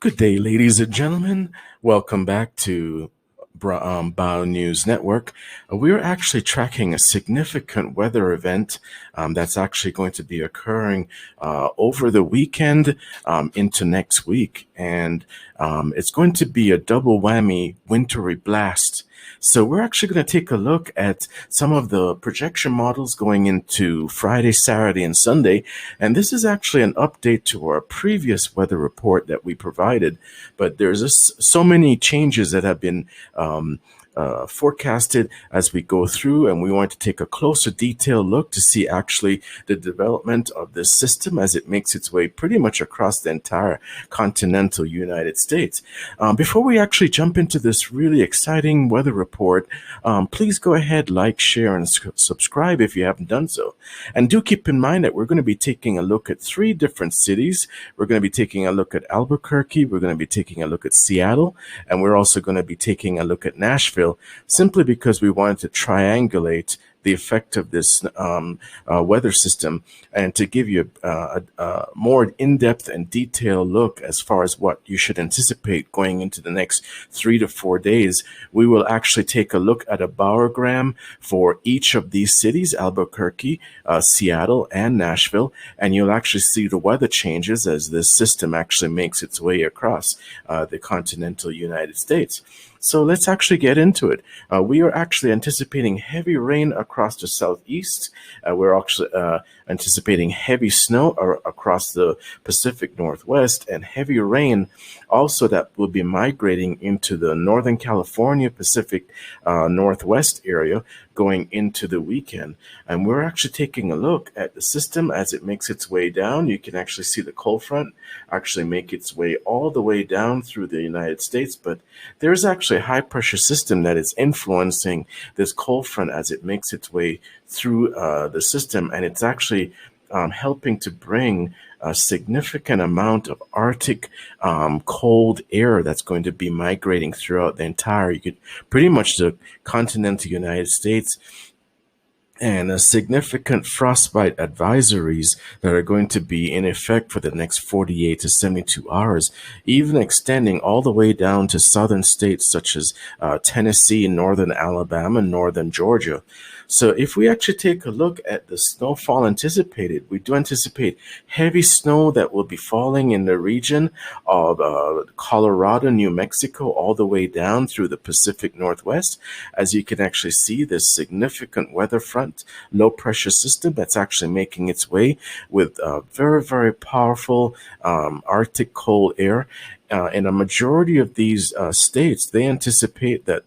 Good day, ladies and gentlemen. Welcome back to Bio News Network. We're actually tracking a significant weather event that's actually going to be occurring over the weekend into next week. And it's going to be a double whammy wintry blast. So we're actually going to take a look at some of the projection models going into Friday, Saturday, and Sunday. And this is actually an update to our previous weather report that we provided. But there's so many changes that have been forecasted as we go through, and we want to take a closer detailed look to see actually the development of this system as it makes its way pretty much across the entire continental United States. Before we actually jump into this really exciting weather report, please go ahead, like, share, and subscribe if you haven't done so. And do keep in mind that we're going to be taking a look at three different cities. We're going to be taking a look at Albuquerque, we're going to be taking a look at Seattle, and we're also going to be taking a look at Nashville, simply because we wanted to triangulate the effect of this weather system and to give you a more in-depth and detailed look as far as what you should anticipate going into the next 3 to 4 days. We will actually take a look at a barogram for each of these cities, Albuquerque, Seattle, and Nashville, and you'll actually see the weather changes as this system actually makes its way across the continental United States. So let's actually get into it. We are actually anticipating heavy rain across the southeast. We're actually anticipating heavy snow across the Pacific Northwest, and heavy rain also that will be migrating into the Northern California Pacific Northwest area going into the weekend. And we're actually taking a look at the system as it makes its way down. You can actually see the cold front actually make its way all the way down through the United States, but there's actually a high pressure system that is influencing this cold front as it makes its way through the system, and it's actually helping to bring a significant amount of Arctic cold air that's going to be migrating throughout the entire, pretty much the continental United States, and a significant frostbite advisories that are going to be in effect for the next 48 to 72 hours, even extending all the way down to southern states such as Tennessee, northern Alabama, northern Georgia. So if we actually take a look at the snowfall anticipated, we do anticipate heavy snow that will be falling in the region of Colorado, New Mexico, all the way down through the Pacific Northwest. As you can actually see, this significant weather front, low pressure system that's actually making its way with very, very powerful Arctic cold air. In a majority of these states, they anticipate that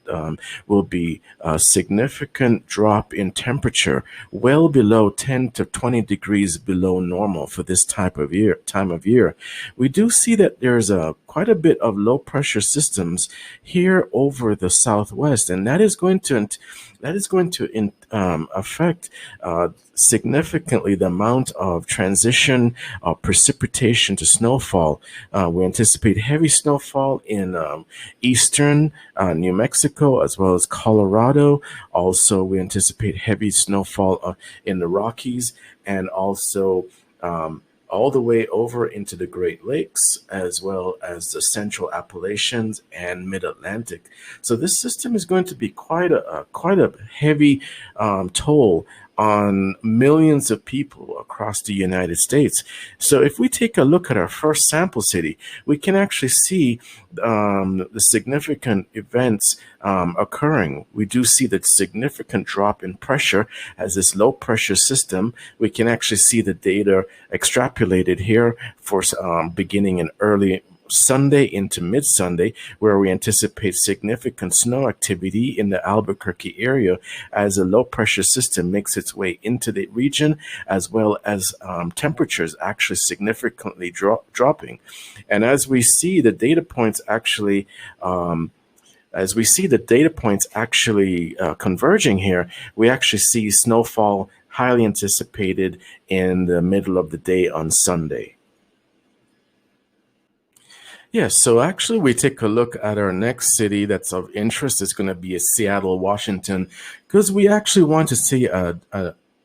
will be a significant drop in temperature, well below 10 to 20 degrees below normal for this time of year. We do see that there's quite a bit of low pressure systems here over the Southwest, and that is going to affect significantly the amount of transition of precipitation to snowfall. We anticipate heavy snowfall in eastern New Mexico as well as Colorado. Also, we anticipate heavy snowfall in the Rockies, and also all the way over into the Great Lakes, as well as the Central Appalachians and Mid-Atlantic. So this system is going to be quite a heavy toll on millions of people across the United States. So if we take a look at our first sample city, we can actually see the significant events occurring. We do see the significant drop in pressure as this low pressure system. We can actually see the data extrapolated here for beginning in early Sunday into mid-Sunday, where we anticipate significant snow activity in the Albuquerque area as a low-pressure system makes its way into the region, as well as temperatures actually significantly dropping. And as we see the data points actually converging here, we actually see snowfall highly anticipated in the middle of the day on Sunday. Yes, so actually we take a look at our next city that's of interest. It's going to be Seattle, Washington, because we actually want to see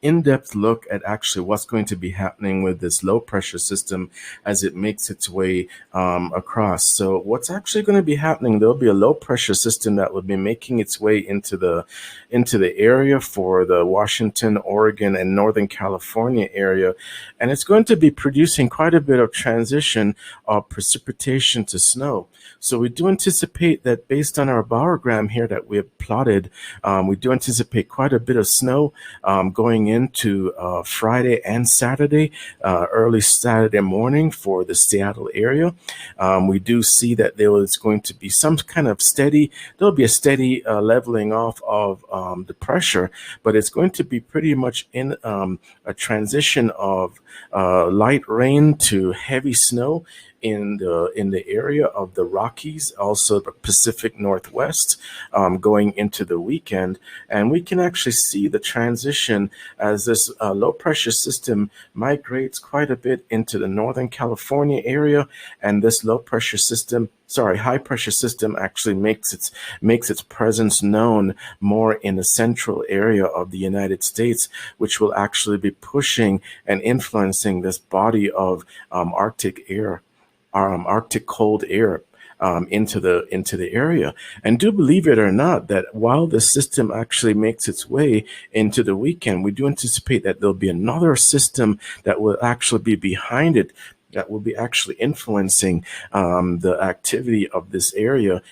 in-depth look at actually what's going to be happening with this low pressure system as it makes its way across. So what's actually going to be happening, there'll be a low pressure system that will be making its way into the area for the Washington, Oregon, and Northern California area, and it's going to be producing quite a bit of transition of precipitation to snow. So we do anticipate that, based on our barogram here that we have plotted, we do anticipate quite a bit of snow going into Friday and Saturday, early Saturday morning for the Seattle area. We do see that there is going to be some kind of there'll be a steady leveling off of the pressure, but it's going to be pretty much in a transition of light rain to heavy snow in the area of the Rockies, also the Pacific Northwest, going into the weekend. And we can actually see the transition as this low pressure system migrates quite a bit into the Northern California area, and this high pressure system actually makes its presence known more in the central area of the United States, which will actually be pushing and influencing this body of Arctic cold air into the area. And do believe it or not, that while the system actually makes its way into the weekend, we do anticipate that there'll be another system that will actually be behind it, that will be actually influencing the activity of this area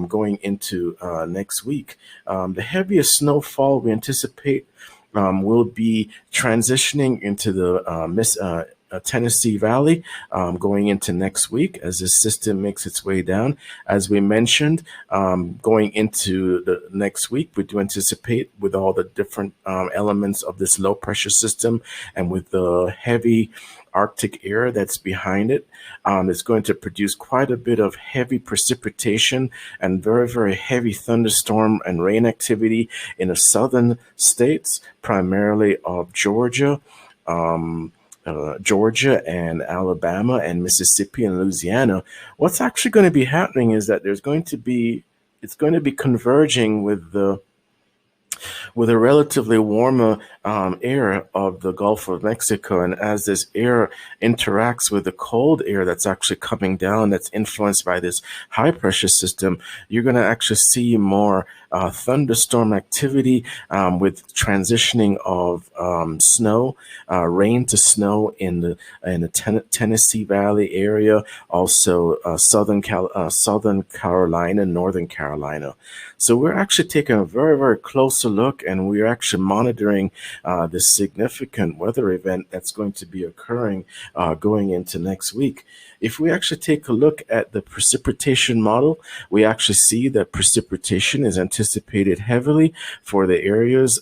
going into next week. The heaviest snowfall we anticipate will be transitioning into the Tennessee Valley going into next week as this system makes its way down. As we mentioned, going into the next week, we do anticipate, with all the different elements of this low pressure system and with the heavy Arctic air that's behind it, it's going to produce quite a bit of heavy precipitation and very, very heavy thunderstorm and rain activity in the southern states, primarily of Georgia, and Alabama and Mississippi and Louisiana. What's actually going to be happening is that it's going to be converging with a relatively warmer air of the Gulf of Mexico. And as this air interacts with the cold air that's actually coming down, that's influenced by this high pressure system, you're going to actually see more thunderstorm activity with transitioning of snow, rain to snow in the Tennessee Valley area, also Southern Carolina, Northern Carolina. So we're actually taking a very, very closer look, and we're actually monitoring this significant weather event that's going to be occurring going into next week. If we actually take a look at the precipitation model, we actually see that precipitation is anticipated heavily for the areas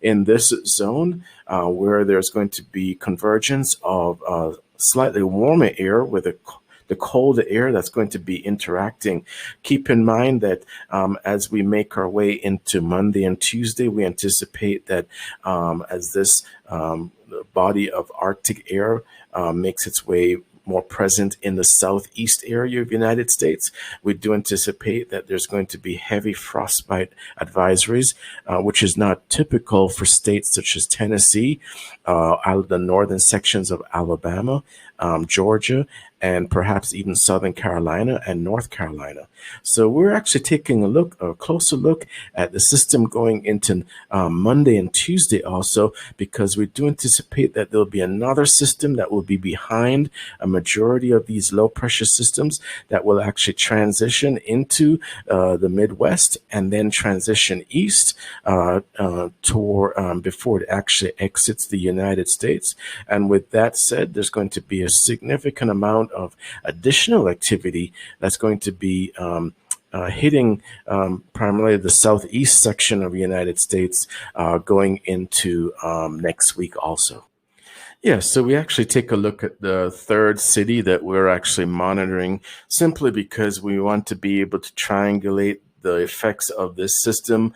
in this zone where there's going to be convergence of slightly warmer air with the cold air that's going to be interacting. Keep in mind that as we make our way into Monday and Tuesday, we anticipate that as this body of Arctic air makes its way more present in the southeast area of the United States, we do anticipate that there's going to be heavy frostbite advisories, which is not typical for states such as Tennessee, out of the northern sections of Alabama, Georgia, and perhaps even Southern Carolina and North Carolina. So we're actually taking a closer look at the system going into Monday and Tuesday also, because we do anticipate that there'll be another system that will be behind a majority of these low pressure systems that will actually transition into the Midwest and then transition east before it actually exits the United States. And with that said, there's going to be a significant amount of additional activity that's going to be hitting primarily the southeast section of the United States going into next week also. Yeah, so we actually take a look at the third city that we're actually monitoring, simply because we want to be able to triangulate the effects of this system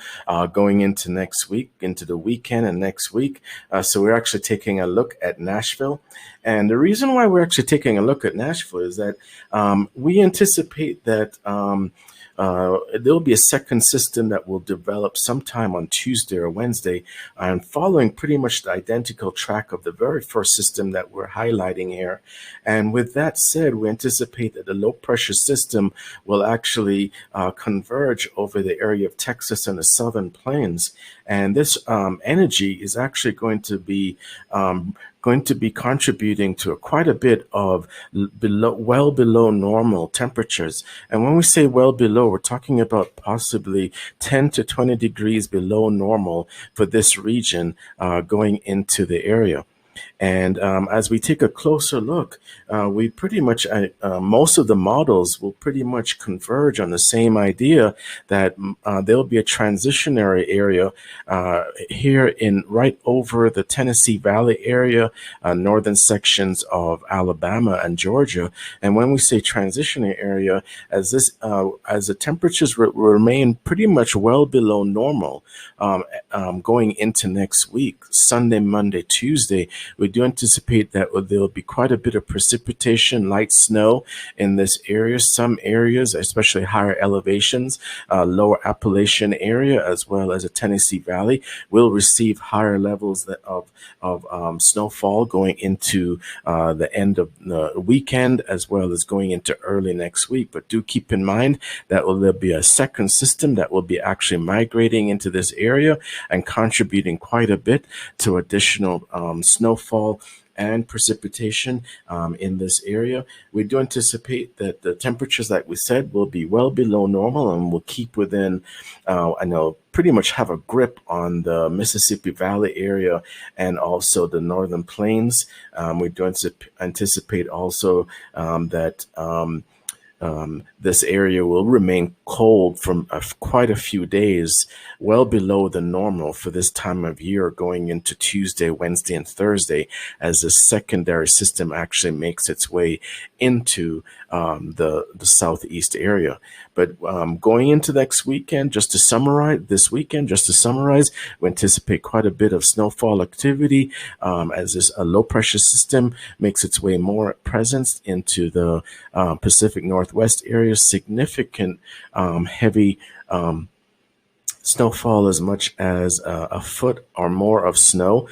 going into next week, into the weekend and next week. So we're actually taking a look at Nashville. And the reason why we're actually taking a look at Nashville is that we anticipate that There'll be a second system that will develop sometime on Tuesday or Wednesday, and following pretty much the identical track of the very first system that we're highlighting here. And with that said, we anticipate that the low pressure system will actually converge over the area of Texas and the southern plains. And this energy is actually going to be contributing to quite a bit of well below normal temperatures. And when we say well below, we're talking about possibly 10 to 20 degrees below normal for this region going into the area. And as we take a closer look, we pretty much, most of the models will pretty much converge on the same idea that there'll be a transitionary area here in right over the Tennessee Valley area, northern sections of Alabama and Georgia. And when we say transitionary area, as the temperatures remain pretty much well below normal going into next week, Sunday, Monday, Tuesday, we do anticipate that there'll be quite a bit of precipitation, light snow in this area. Some areas, especially higher elevations, lower Appalachian area, as well as the Tennessee Valley, will receive higher levels of snowfall going into the end of the weekend, as well as going into early next week. But do keep in mind that there'll be a second system that will be actually migrating into this area and contributing quite a bit to additional snowfall and precipitation in this area. We do anticipate that the temperatures, like we said, will be well below normal and will keep within, I know, pretty much have a grip on the Mississippi Valley area and also the northern plains. We do anticipate also that this area will remain cold from quite a few days, well below the normal for this time of year going into Tuesday, Wednesday, and Thursday, as the secondary system actually makes its way into the southeast area. But going into next weekend, just to summarize, we anticipate quite a bit of snowfall activity as this low pressure system makes its way more presence into the Pacific Northwest area. Significant heavy snowfall, as much as a foot or more of snow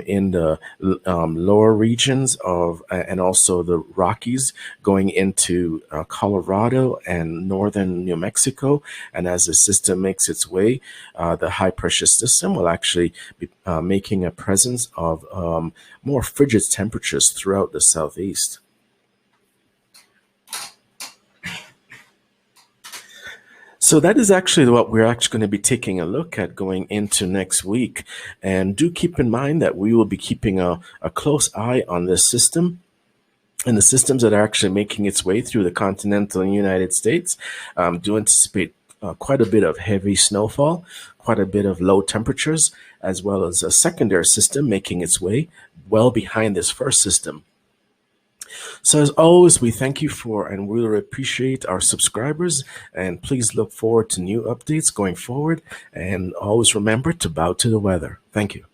in the lower regions of and also the Rockies going into Colorado and northern New Mexico. And as the system makes its way, the high pressure system will actually be making a presence of more frigid temperatures throughout the southeast. So that is actually what we're actually going to be taking a look at going into next week. And do keep in mind that we will be keeping a close eye on this system and the systems that are actually making its way through the continental United States. Do anticipate quite a bit of heavy snowfall, quite a bit of low temperatures, as well as a secondary system making its way well behind this first system. So as always, we thank you for and we really appreciate our subscribers, and please look forward to new updates going forward, and always remember to bow to the weather. Thank you.